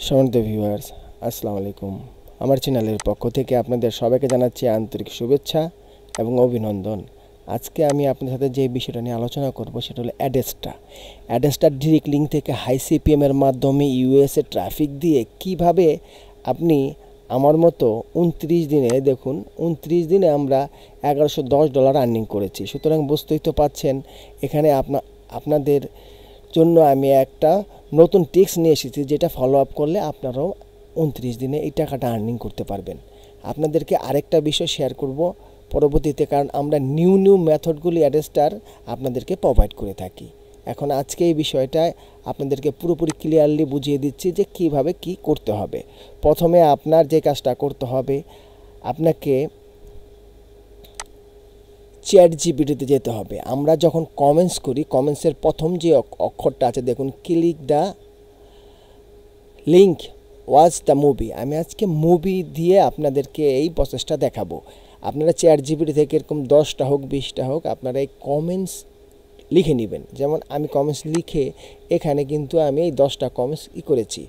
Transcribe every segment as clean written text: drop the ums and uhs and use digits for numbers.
সম্মানিত ভিউয়ার্স, আসসালামু আলাইকুম। আমার চ্যানেলের পক্ষ থেকে আপনাদের সবাইকে জানাচ্ছি আন্তরিক শুভেচ্ছা এবং অভিনন্দন। আজকে আমি আপনাদের সাথে যে বিষয়টা নিয়ে আলোচনা করব সেটা হলো অ্যাডেস্টার ডিরেক্ট লিঙ্ক থেকে হাই সিপিএমের মাধ্যমে ইউএসএ ট্রাফিক দিয়ে কিভাবে আপনি আমার মতো 29 দিনে দেখুন 29 দিনে আমরা $1110 আর্নিং করেছি। সুতরাং বুঝতেই তো পাচ্ছেন এখানে আপনাদের জন্য আমি একটা নতুন টিপস নিয়ে এসেছি, যেটা ফলো আপ করলে আপনারাও 29 দিনে এই টাকাটা আর্নিং করতে পারবেন। আপনাদেরকে আরেকটা বিষয় শেয়ার করব পরবর্তীতে, কারণ আমরা নিউ মেথডগুলি অ্যাডেস্টার আপনাদেরকে প্রোভাইড করে থাকি। এখন আজকে এই বিষয়টায় আপনাদেরকে পুরোপুরি ক্লিয়ারলি বুঝিয়ে দিচ্ছি যে কিভাবে কি করতে হবে। প্রথমে আপনার যে কাজটা করতে হবে, আপনাকে চ্যাট জিপিটিতে যেতে হবে। আমরা যখন কমেন্টস করি, কমেন্টসের প্রথম যে অক্ষরটা আছে দেখুন, click the link watch the movie. আমি আজকে মুভি দিয়ে আপনাদেরকে এই প্রসেসটা দেখাবো। আপনারা চ্যাট জিপিটি থেকে এরকম 10টা হোক 20টা হোক আপনারা এই কমেন্টস লিখে নেবেন। যেমন আমি কমেন্টস লিখে এখানে কিন্তু আমি এই 10টা কমেন্টস করেছি।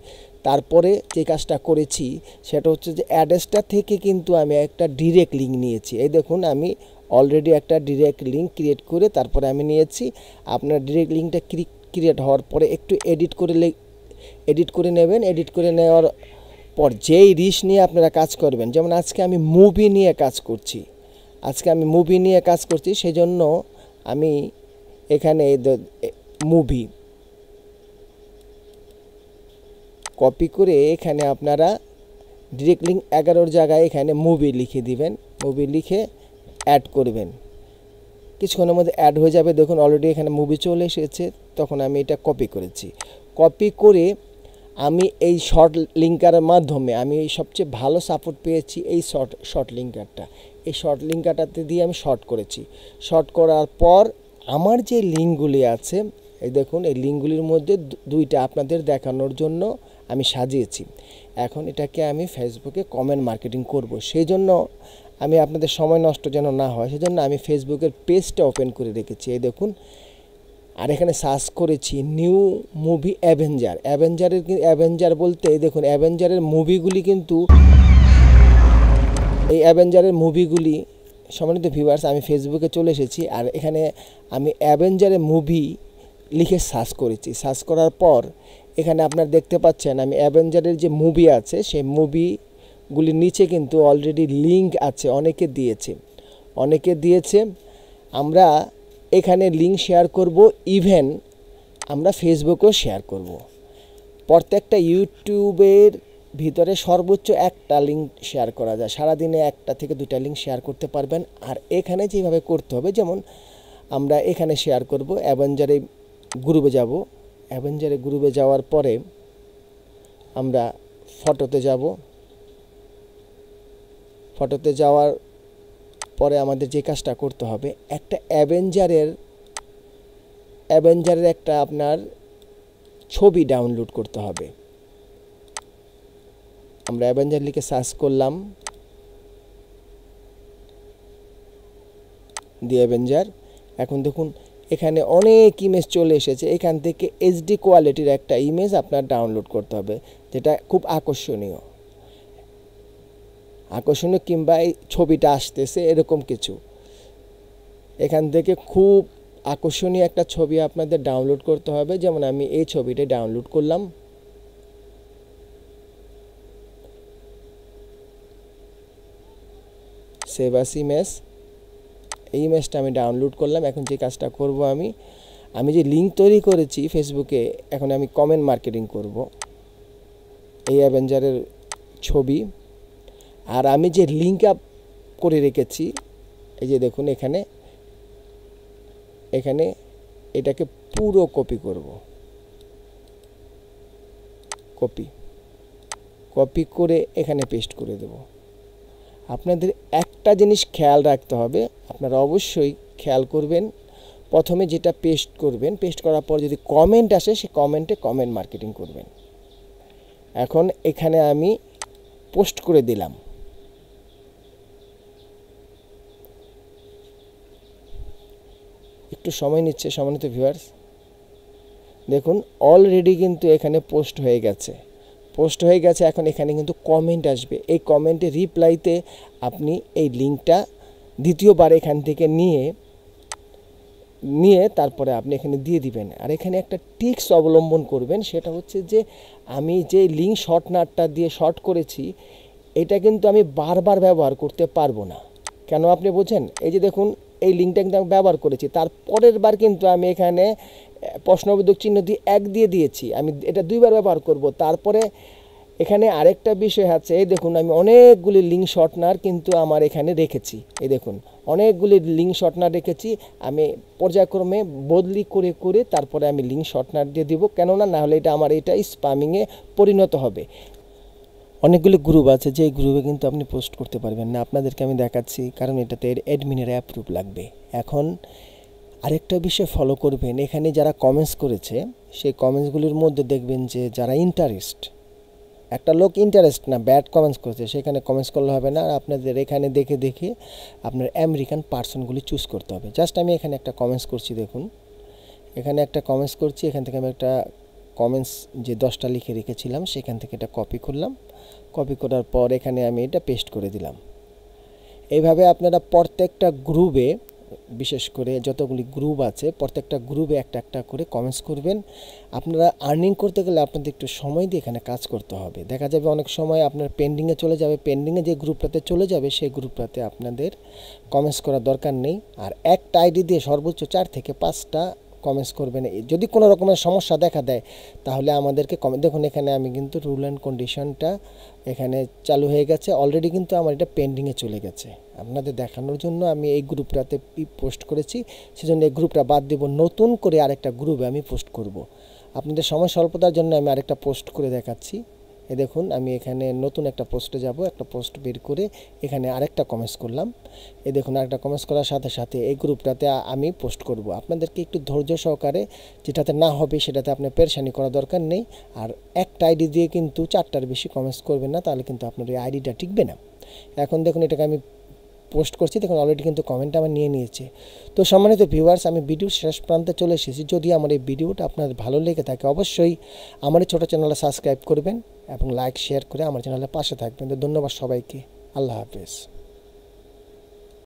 তারপরে যে কাজটা করেছি সেটা হচ্ছে যে অ্যাড্রেসটা থেকে কিন্তু আমি একটা ডিরেক্ট লিঙ্ক নিয়েছি। এই দেখুন আমি অলরেডি একটা ডিরেক্ট লিঙ্ক ক্রিয়েট করে তারপরে আমি নিয়েছি। আপনার ডিরেক্ট লিঙ্কটা ক্রিয়েট হওয়ার পরে একটু এডিট করে নেবেন। এডিট করে নেওয়ার পর যেই রিচ নিয়ে আপনারা কাজ করবেন, যেমন আজকে আমি মুভি নিয়ে কাজ করছি, সেজন্য আমি এখানে মুভি কপি করে এখানে আপনারা ডিরেক্ট লিঙ্ক 11 জায়গায় এখানে মুভি লিখে দিবেন। মুভি লিখে অ্যাড করবেন, কিছুক্ষণের মধ্যে অ্যাড হয়ে যাবে। দেখুন অলরেডি এখানে মুভি চলে এসেছে। তখন আমি এটা কপি করেছি। কপি করে আমি এই শর্ট লিঙ্কারের মাধ্যমে আমি সবচেয়ে ভালো সাপোর্ট পেয়েছি এই শর্ট লিঙ্কারটা। এই শর্ট লিঙ্কারটাতে দিয়ে আমি শর্ট করেছি। শর্ট করার পর আমার যে লিঙ্কগুলি আছে, এই দেখুন এই লিঙ্কগুলির মধ্যে দুইটা আপনাদের দেখানোর জন্য আমি সাজিয়েছি। এখন এটাকে আমি ফেসবুকে কমেন্ট মার্কেটিং করব। সেই জন্য আমি আপনাদের সময় নষ্ট যেন না হয় সেজন্য আমি ফেসবুকের পেজটা ওপেন করে রেখেছি। এই দেখুন, আর এখানে সার্চ করেছি নিউ মুভি অ্যাভেঞ্জার বলতে এই দেখুন অ্যাভেঞ্জারের মুভিগুলি কিন্তু এই অ্যাভেঞ্জারের মুভিগুলি সম্মানিত ভিউয়ার্স, আমি ফেসবুকে চলে এসেছি। আর এখানে আমি অ্যাভেঞ্জারের মুভি লিখে সার্চ করেছি। সার্চ করার পর এখানে আপনারা দেখতে পাচ্ছেন আমি অ্যাভেঞ্জারের যে মুভি আছে সেই মুভিগুলির নিচে কিন্তু অলরেডি লিঙ্ক আছে, অনেকে দিয়েছে। আমরা এখানে লিঙ্ক শেয়ার করব, ইভেন আমরা ফেসবুকেও শেয়ার করব। প্রত্যেকটা ইউটিউবের ভিতরে সর্বোচ্চ একটা লিঙ্ক শেয়ার করা যায়। সারাদিনে 1টা থেকে 2টা লিঙ্ক শেয়ার করতে পারবেন। আর এখানে যেভাবে করতে হবে, যেমন আমরা এখানে শেয়ার করব, অ্যাভেঞ্জারে গ্রুপে যাওয়ার পরে আমরা ফটোতে যাওয়ার পরে আমাদের যে কাজটা করতে হবে, একটা অ্যাভেঞ্জারের একটা আপনার ছবি ডাউনলোড করতে হবে। আমরা অ্যাভেঞ্জার লিখে সার্চ করলাম, দি অ্যাভেঞ্জার। এখন দেখুন এখানে অনেক ইমেজ চলে এসেছে। এখান থেকে এইচডি কোয়ালিটির একটা ইমেজ আপনার ডাউনলোড করতে হবে, যেটা খুব আকর্ষণীয় কিংবা এই ছবিটা আসতেছে এরকম কিছু। এখান থেকে খুব আকর্ষণীয় একটা ছবি আপনাদের ডাউনলোড করতে হবে। যেমন আমি এই ছবিটা ডাউনলোড করলাম। সেভ অ্যাজ ইমেজ, এই ইমেজটা আমি ডাউনলোড করলাম। এখন যে কাজটা করব, আমি যে লিঙ্ক তৈরি করেছি ফেসবুকে, এখন আমি কমেন্ট মার্কেটিং করব এই অ্যাভেঞ্জারের ছবি। আর আমি যে লিঙ্ক আপ করে রেখেছি, এই যে দেখুন এখানে এটাকে পুরো কপি করব। কপি করে এখানে পেস্ট করে দেব। আপনাদের একটা জিনিস খেয়াল রাখতে হবে, আপনারা অবশ্যই খেয়াল করবেন, প্রথমে যেটা পেস্ট করবেন, পেস্ট করার পর যদি কমেন্ট আসে সেই কমেন্টে কমেন্ট মার্কেটিং করবেন। এখন এখানে আমি পোস্ট করে দিলাম। একটু সময় নিচ্ছে সম্মানিত ভিউয়ার্স। দেখুন অলরেডি কিন্তু এখানে পোস্ট হয়ে গেছে। পোস্ট হয়ে গেছে। এখন এখানে কিন্তু কমেন্ট আসবে, এই কমেন্টে রিপ্লাইতে আপনি এই লিঙ্কটা দ্বিতীয়বার এখান থেকে নিয়ে তারপরে আপনি এখানে দিয়ে দিবেন। আর এখানে একটা টিক্স অবলম্বন করবেন, সেটা হচ্ছে যে আমি যে লিঙ্ক শর্টনারটা দিয়ে শর্ট করেছি এটা কিন্তু আমি বারবার ব্যবহার করতে পারবো না। কেন আপনি বোঝেন? এই যে দেখুন, এই লিঙ্কটা কিন্তু আমি ব্যবহার করেছি, তার পরের বার কিন্তু আমি এখানে প্রশ্নবোধক চিহ্ন দিয়ে 1 দিয়ে দিয়েছি, আমি এটা 2বার ব্যবহার করব। তারপরে এখানে আরেকটা বিষয় আছে, এই দেখুন আমি অনেকগুলি লিঙ্ক শর্টনার কিন্তু আমার এখানে রেখেছি, এই দেখুন অনেকগুলি লিঙ্ক শর্টনার রেখেছি। আমি পর্যায়ক্রমে বদলি করে করে তারপরে আমি লিঙ্ক শর্টনার দিয়ে দিব, কেননা না হলে এটা আমার এটা স্প্যামিংয়ে পরিণত হবে। অনেকগুলি গ্রুপ আছে, যেই গ্রুপে কিন্তু আপনি পোস্ট করতে পারবেন না, আপনাদেরকে আমি দেখাচ্ছি, কারণ এটাতে অ্যাডমিনের অ্যাপ্রুভ লাগবে। এখন আরেকটা বিষয় ফলো করবেন, এখানে যারা কমেন্টস করেছে সেই কমেন্টসগুলির মধ্যে দেখবেন যে যারা ইন্টারেস্ট, একটা লোক ইন্টারেস্ট না ব্যাড কমেন্টস করেছে, সেখানে কমেন্টস করলে হবে না। আর আপনাদের এখানে দেখে দেখে আপনার আমেরিকান পার্সনগুলি চুজ করতে হবে। জাস্ট আমি এখানে একটা কমেন্টস করছি, দেখুন এখানে একটা কমেন্টস করছি, এখান থেকে আমি একটা কমেন্টস যে 10টা লিখে রেখেছিলাম সেখান থেকে এটা কপি করলাম, কপি করার পর এখানে আমি এটা পেস্ট করে দিলাম। এইভাবে আপনারা প্রত্যেকটা গ্রুপে, বিশেষ করে যতগুলি গ্রুপ আছে প্রত্যেকটা গ্রুপে একটা একটা করে কমেন্টস করবেন। আপনারা আর্নিং করতে গেলে আপনাদের একটু সময় দিয়ে এখানে কাজ করতে হবে। দেখা যাবে অনেক সময় আপনার পেন্ডিংয়ে চলে যাবে, পেন্ডিংয়ে যে গ্রুপটাতে চলে যাবে সেই গ্রুপটাতে আপনাদের কমেন্টস করার দরকার নেই। আর একটা আইডি দিয়ে সর্বোচ্চ 4 থেকে 5টা কমেন্টস করবেন। যদি কোনো রকমের সমস্যা দেখা দেয় তাহলে আমাদেরকে দেখুন এখানে আমি কিন্তু রুল অ্যান্ড কন্ডিশনটা এখানে চালু হয়ে গেছে, অলরেডি কিন্তু আমার এটা পেন্ডিংয়ে চলে গেছে। আপনাদের দেখানোর জন্য আমি এই গ্রুপটাতে পোস্ট করেছি, সেজন্য এই গ্রুপটা বাদ দেব, নতুন করে আরেকটা গ্রুপে আমি পোস্ট করব। আপনাদের সময় স্বল্পতার জন্য আমি আরেকটা পোস্ট করে দেখাচ্ছি। এই দেখুন আমি এখানে নতুন একটা পোস্টে যাব, একটা পোস্ট বের করে এখানে আরেকটা কমেন্টস করলাম। এই দেখুন আরেকটা কমেন্টস করার সাথে সাথে এই গ্রুপটাতে আমি পোস্ট করব। আপনাদেরকে একটু ধৈর্য সহকারে, যেটাতে না হবে সেটাতে আপনার পেরেশানি করা দরকার নেই। আর একটা আইডি দিয়ে কিন্তু 4টার বেশি কমেন্টস করবেন না, তাহলে কিন্তু আপনার এই আইডিটা টিকবে না। এখন দেখুন এটাকে আমি পোস্ট করছি, দেখুন অলরেডি কিন্তু কমেন্ট আমার নিয়ে নিয়েছে। তো সম্মানিত ভিউয়ার্স, আমি ভিডিওর শেষ প্রান্তে চলে এসেছি। যদি আমার এই ভিডিওটা আপনাদের ভালো লেগে থাকে অবশ্যই আমার এই ছোটো চ্যানেলে সাবস্ক্রাইব করবেন এবং লাইক শেয়ার করে আমার চ্যানেলের পাশে থাকবেন। তো ধন্যবাদ সবাইকে, আল্লাহ হাফেজ।